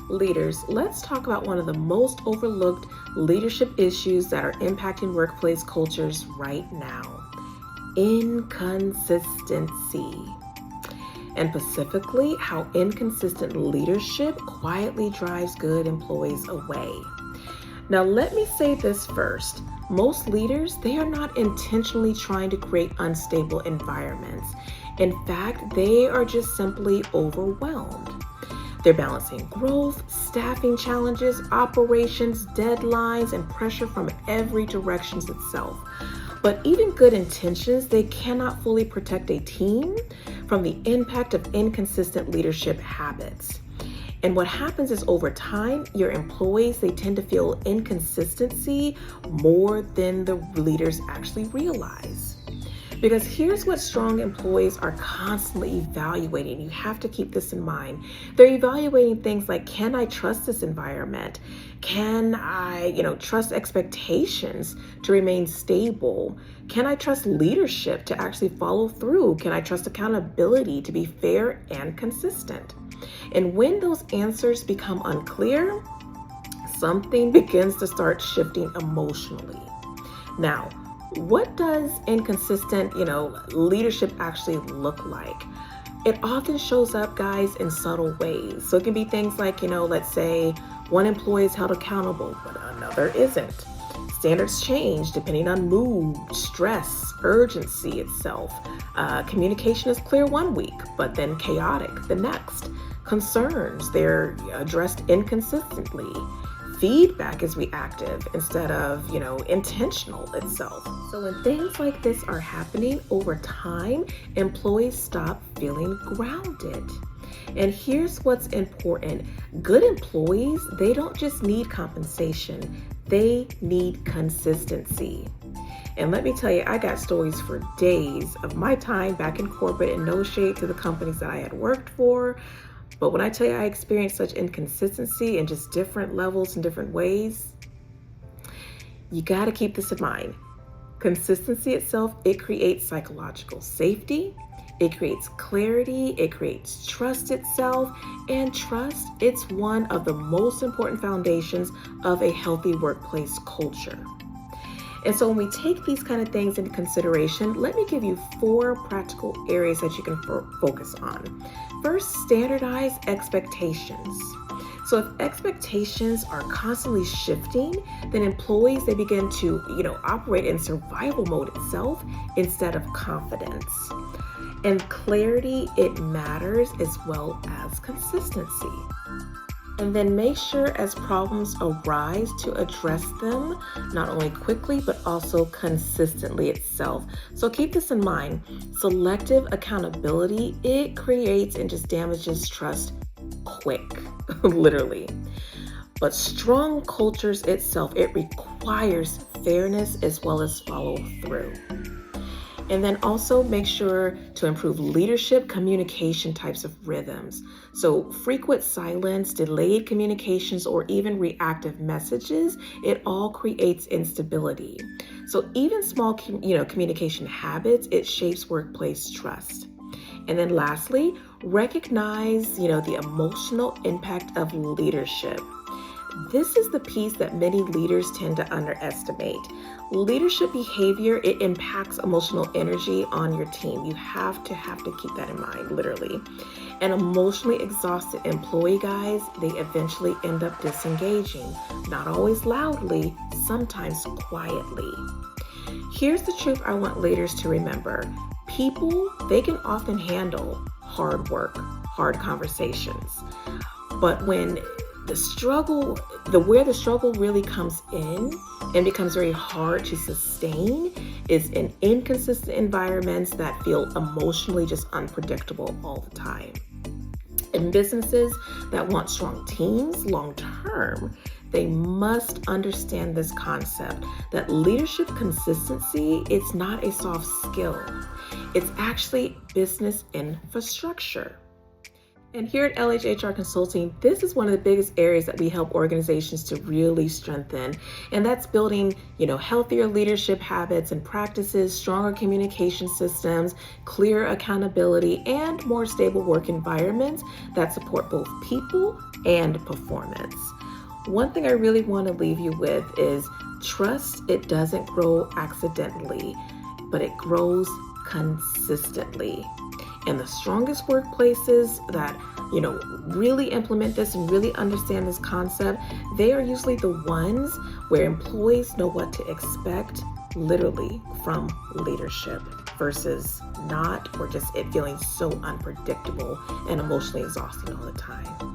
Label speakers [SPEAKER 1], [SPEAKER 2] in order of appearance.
[SPEAKER 1] Leaders, let's talk about one of the most overlooked leadership issues that are impacting workplace cultures right now: inconsistency. And specifically, how inconsistent leadership quietly drives good employees away. Now, let me say this first. Most leaders, they are not intentionally trying to create unstable environments. In fact, they are just simply overwhelmed. They're balancing growth, staffing challenges, operations, deadlines, and pressure from every direction itself. But even good intentions, they cannot fully protect a team from the impact of inconsistent leadership habits. And what happens is over time, your employees, they tend to feel inconsistency more than the leaders actually realize. Because here's what strong employees are constantly evaluating. You have to keep this in mind. They're evaluating things like, can I trust this environment? Can I, trust expectations to remain stable? Can I trust leadership to actually follow through? Can I trust accountability to be fair and consistent? And when those answers become unclear, something begins to start shifting emotionally. Now, what does inconsistent, leadership actually look like? It often shows up, guys, in subtle ways. So it can be things like, let's say one employee is held accountable, but another isn't. Standards change depending on mood, stress, urgency itself. Communication is clear one week, but then chaotic the next. Concerns, they're addressed inconsistently. Feedback is reactive instead of, intentional itself. So when things like this are happening over time, employees stop feeling grounded. And here's what's important. Good employees, they don't just need compensation, they need consistency. And let me tell you, I got stories for days of my time back in corporate, and no shade to the companies that I had worked for. But when I tell you I experienced such inconsistency in just different levels and different ways, you got to keep this in mind. Consistency itself, it creates psychological safety, it creates clarity, it creates trust itself, and trust, it's one of the most important foundations of a healthy workplace culture. And so when we take these kind of things into consideration, let me give you 4 practical areas that you can focus on. First, standardize expectations. So if expectations are constantly shifting, then employees, they begin to, operate in survival mode itself instead of confidence. And clarity, it matters as well as consistency. And then make sure as problems arise to address them, not only quickly, but also consistently itself. So keep this in mind. Selective accountability, it creates and just damages trust quick, literally. But strong cultures itself, it requires fairness as well as follow through. And then also make sure to improve leadership communication types of rhythms. So frequent silence, delayed communications, or even reactive messages, it all creates instability. So even small, communication habits, it shapes workplace trust. And then lastly, recognize, the emotional impact of leadership. This is the piece that many leaders tend to underestimate. Leadership behavior, it impacts emotional energy on your team. You have to keep that in mind, literally. An emotionally exhausted employee, guys, they eventually end up disengaging. Not always loudly, sometimes quietly. Here's the truth I want leaders to remember. People, they can often handle hard work, hard conversations. But when where the struggle really comes in and becomes very hard to sustain is in inconsistent environments that feel emotionally just unpredictable all the time. In businesses that want strong teams long term, they must understand this concept that leadership consistency, it's not a soft skill. It's actually business infrastructure. And here at LHHR Consulting, this is one of the biggest areas that we help organizations to really strengthen. And that's building, healthier leadership habits and practices, stronger communication systems, clear accountability, and more stable work environments that support both people and performance. One thing I really want to leave you with is trust. It doesn't grow accidentally, but it grows consistently. And the strongest workplaces that, really implement this and really understand this concept, they are usually the ones where employees know what to expect literally from leadership versus not, or just it feeling so unpredictable and emotionally exhausting all the time.